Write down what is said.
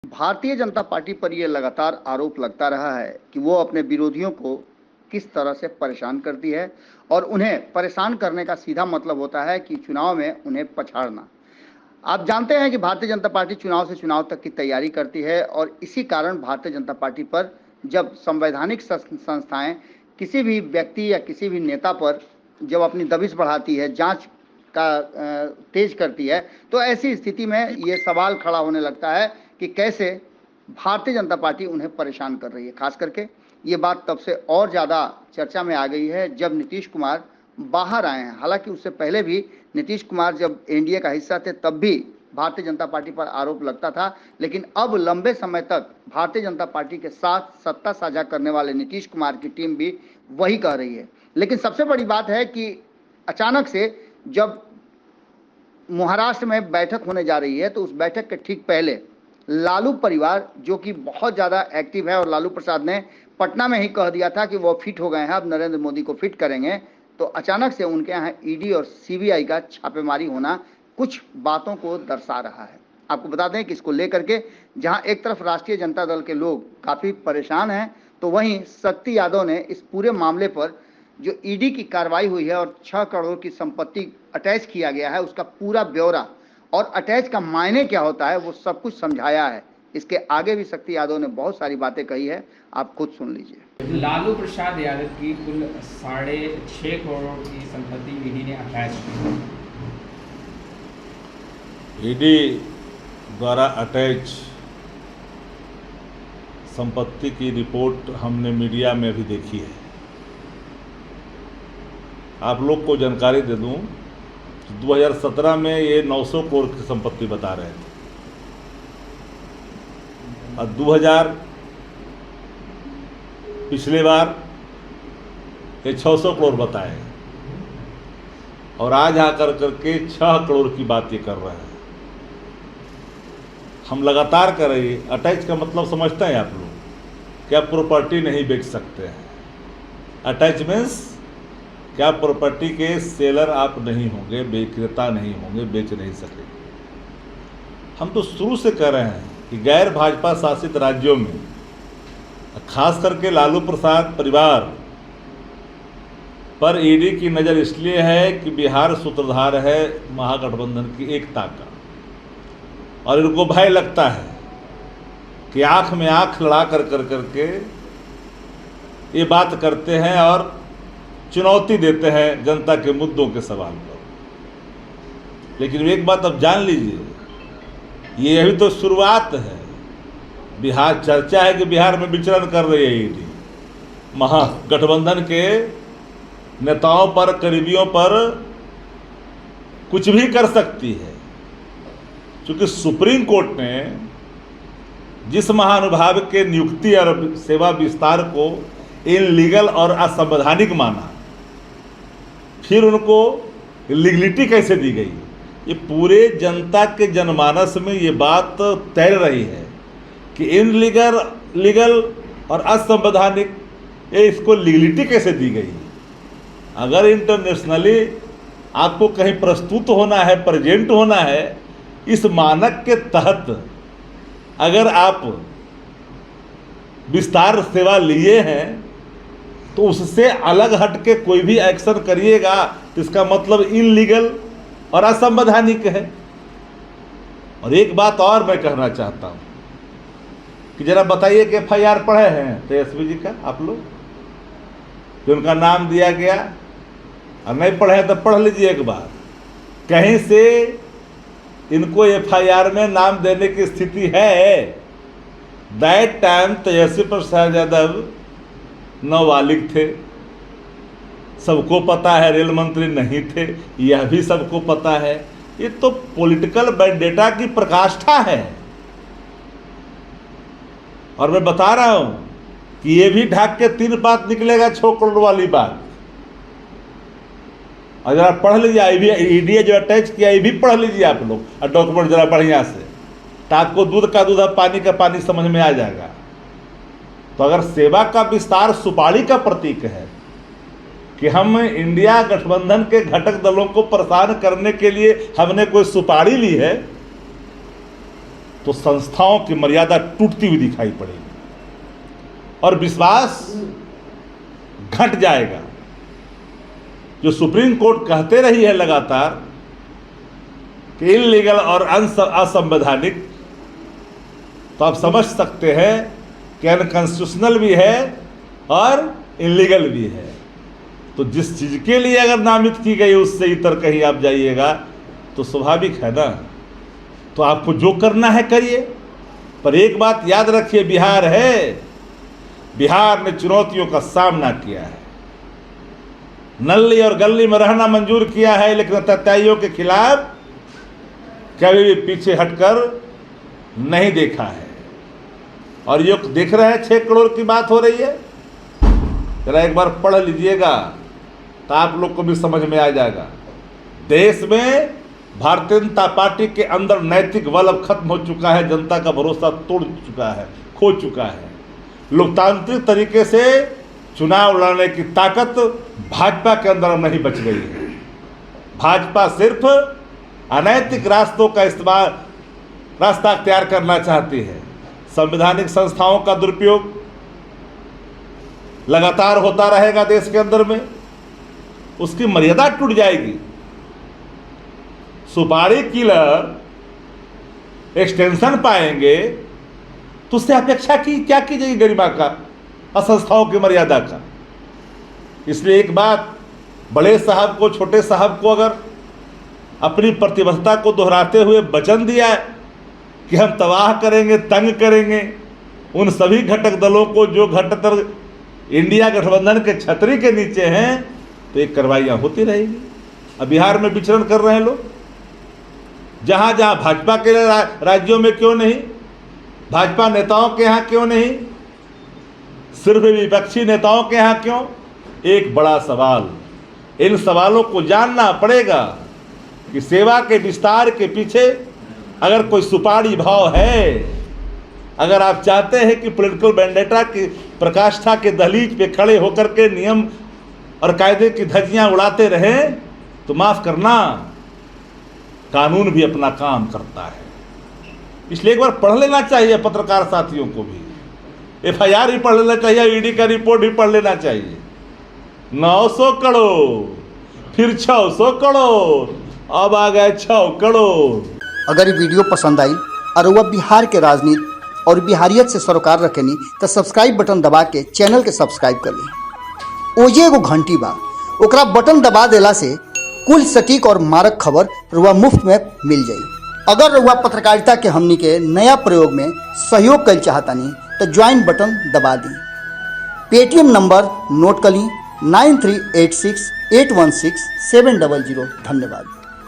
Bharatiya Janata party पर यह लगातार आरोप लगता रहा है कि वो अपने विरोधियों को किस तरह से परेशान करती है और उन्हें परेशान करने का सीधा मतलब होता है कि चुनाव में उन्हें पछाड़ना। आप जानते हैं कि भारतीय जनता पार्टी चुनाव से चुनाव तक की तैयारी करती है और इसी कारण भारतीय जनता पार्टी पर जब संवैधानिक संस्थाएं किसी भी व्यक्ति या किसी भी नेता पर जब अपनी दबिश बढ़ाती है, जांच का तेज करती है, तो ऐसी स्थिति में ये सवाल खड़ा होने लगता है कि कैसे भारतीय जनता पार्टी उन्हें परेशान कर रही है। खास करके ये बात तब से और ज़्यादा चर्चा में आ गई है जब नीतीश कुमार बाहर आए हैं। हालांकि उससे पहले भी नीतीश कुमार जब एनडीए का हिस्सा थे तब भी भारतीय जनता पार्टी पर आरोप लगता था, लेकिन अब लंबे समय तक भारतीय जनता पार्टी के साथ सत्ता साझा करने वाले नीतीश कुमार की टीम भी वही कह रही है। लेकिन सबसे बड़ी बात है कि अचानक से जब महाराष्ट्र में बैठक होने जा रही है तो उस बैठक के ठीक पहले लालू परिवार, जो कि बहुत ज़्यादा एक्टिव है और लालू प्रसाद ने पटना में ही कह दिया था कि वो फिट हो गए हैं, अब नरेंद्र मोदी को फिट करेंगे, तो अचानक से उनके यहाँ ईडी और सीबीआई का छापेमारी होना कुछ बातों को दर्शा रहा है। आपको बता दें कि इसको लेकर के जहां एक तरफ राष्ट्रीय जनता दल के लोग काफ़ी परेशान हैं, तो वहीं शक्ति यादव ने इस पूरे मामले पर जो ईडी की कार्रवाई हुई है और 6 करोड़ की संपत्ति अटैच किया गया है उसका पूरा ब्यौरा और अटैच का मायने क्या होता है वो सब कुछ समझाया है। इसके आगे भी शक्ति यादव ने बहुत सारी बातें कही है, आप खुद सुन लीजिए। लालू प्रसाद यादव की कुल 6.5 करोड़ की संपत्ति ईडी ने अटैच की। ईडी द्वारा अटैच संपत्ति की रिपोर्ट हमने मीडिया में भी देखी है। आप लोग को जानकारी दे दूं, 2017 में ये 900 करोड़ की संपत्ति बता रहे थे और 2000 पिछले बार ये 600 करोड़ बताए और आज आकर करके 6 करोड़ की बात ये कर रहे हैं। हम लगातार कर रहे हैं। अटैच का मतलब समझते हैं आप लोग, क्या प्रॉपर्टी नहीं बेच सकते हैं। अटैच मीन्स क्या प्रॉपर्टी के सेलर आप नहीं होंगे, विक्रेता नहीं होंगे, बेच नहीं सकेंगे। हम तो शुरू से कह रहे हैं कि गैर भाजपा शासित राज्यों में खास करके लालू प्रसाद परिवार पर ईडी की नज़र इसलिए है कि बिहार सूत्रधार है महागठबंधन की एकता का और इनको भय लगता है कि आंख में आंख लड़ा कर करके ये बात करते हैं और चुनौती देते हैं जनता के मुद्दों के सवाल पर। लेकिन एक बात अब जान लीजिए, ये अभी तो शुरुआत है। बिहार चर्चा है कि बिहार में विचरण कर रही है ईडी, महागठबंधन के नेताओं पर, करीबियों पर कुछ भी कर सकती है। क्योंकि सुप्रीम कोर्ट ने जिस महानुभाव के नियुक्ति और सेवा विस्तार को इनलीगल और असंवैधानिक माना, फिर उनको लीगलिटी कैसे दी गई, ये पूरे जनता के जनमानस में ये बात तैर रही है कि इनलीगल, लीगल और असंवैधानिक, ये इसको लीगलिटी कैसे दी गई। अगर इंटरनेशनली आपको कहीं प्रस्तुत होना है, प्रेजेंट होना है, इस मानक के तहत अगर आप विस्तार सेवा लिए हैं तो उससे अलग हट के कोई भी एक्शन करिएगा तो इसका मतलब इनलीगल और असंवैधानिक है। और एक बात और मैं कहना चाहता हूं कि जरा बताइए कि FIR पढ़े हैं तेजस्वी जी का आप लोग, जो उनका नाम दिया गया, और नहीं पढ़े हैं तो पढ़ लीजिए एक बार। कहीं से इनको FIR में नाम देने की स्थिति है। दैट टाइम तेजस्वी प्रसाद यादव नाबालिग थे, सबको पता है। रेल मंत्री नहीं थे, यह भी सबको पता है। ये तो पॉलिटिकल वेंडेटा की प्रकाष्ठा है। और मैं बता रहा हूं कि ये भी ढाक के 3 बात निकलेगा 6 करोड़ वाली बात। और जरा पढ़ लीजिए, ईडी जो अटैच किया ये भी पढ़ लीजिए आप लोग, और डॉक्यूमेंट जरा बढ़िया से, तो आपको दूध का दूध और पानी का पानी समझ में आ जाएगा। तो अगर सेवा का विस्तार सुपारी का प्रतीक है कि हम इंडिया गठबंधन के घटक दलों को परेशान करने के लिए हमने कोई सुपारी ली है, तो संस्थाओं की मर्यादा टूटती हुई दिखाई पड़ेगी और विश्वास घट जाएगा। जो सुप्रीम कोर्ट कहते रही है लगातार कि इलीगल और असंवैधानिक, तो आप समझ सकते हैं कि अनकॉन्स्टिट्यूशनल भी है और इलीगल भी है। तो जिस चीज के लिए अगर नामित की गई उससे इतर कहीं आप जाइएगा तो स्वाभाविक है ना। तो आपको जो करना है करिए, पर एक बात याद रखिए, बिहार है, बिहार ने चुनौतियों का सामना किया है, नल्ली और गली में रहना मंजूर किया है, लेकिन अत्याचारियों के खिलाफ कभी भी पीछे हटकर नहीं देखा है। और ये देख रहे हैं 6 करोड़ की बात हो रही है, जरा एक बार पढ़ लीजिएगा तो आप लोग को भी समझ में आ जाएगा। देश में भारतीय जनता पार्टी के अंदर नैतिक बल अब खत्म हो चुका है, जनता का भरोसा तोड़ चुका है, खो चुका है। लोकतांत्रिक तरीके से चुनाव लड़ने की ताकत भाजपा के अंदर नहीं बच गई है। भाजपा सिर्फ अनैतिक रास्तों का रास्ता अख्तियार करना चाहती है। संवैधानिक संस्थाओं का दुरुपयोग लगातार होता रहेगा देश के अंदर में, उसकी मर्यादा टूट जाएगी। सुपारी किलर एक्सटेंशन पाएंगे तो उससे अपेक्षा की क्या की जाएगी गरिमा का और संस्थाओं की मर्यादा का। इसलिए एक बात, बड़े साहब को, छोटे साहब को अगर अपनी प्रतिबद्धता को दोहराते हुए वचन दिया है कि हम तबाह करेंगे, तंग करेंगे उन सभी घटक दलों को जो घटकर इंडिया गठबंधन के छतरी के नीचे हैं, तो एक कार्रवाइयाँ होती रहेगी। अब बिहार में विचरण कर रहे हैं लोग, जहाँ जहाँ भाजपा के राज्यों में क्यों नहीं, भाजपा नेताओं के यहाँ क्यों नहीं, सिर्फ विपक्षी नेताओं के यहाँ क्यों? एक बड़ा सवाल, इन सवालों को जानना पड़ेगा कि सेवा के विस्तार के पीछे अगर कोई सुपारी भाव है, अगर आप चाहते हैं कि पॉलिटिकल वेंडेटा की प्रकाष्ठा के दहलीज पे खड़े होकर के नियम और कायदे की धज्जियां उड़ाते रहें, तो माफ करना, कानून भी अपना काम करता है। इसलिए एक बार पढ़ लेना चाहिए पत्रकार साथियों को भी, FIR भी पढ़ लेना चाहिए, ईडी का रिपोर्ट भी पढ़ लेना चाहिए। 900 करोड़, फिर 600 करोड़, अब आ गए 6 करोड़। अगर ये वीडियो पसंद आई और वह बिहार के राजनीति और बिहारियत से सरोकार रखेनी तो सब्सक्राइब बटन दबा के चैनल के सब्सक्राइब कर ली। ओजे एगो घंटी बा, ओकरा बटन दबा देला से कुल सटीक और मारक खबर रुआ मुफ्त में मिल जाई। अगर रुआ पत्रकारिता के हमनी के नया प्रयोग में सहयोग कर चाहतानी तो ज्वाइन बटन दबा दी। पेटीएम नंबर नोट कर ली 9386816700। धन्यवाद।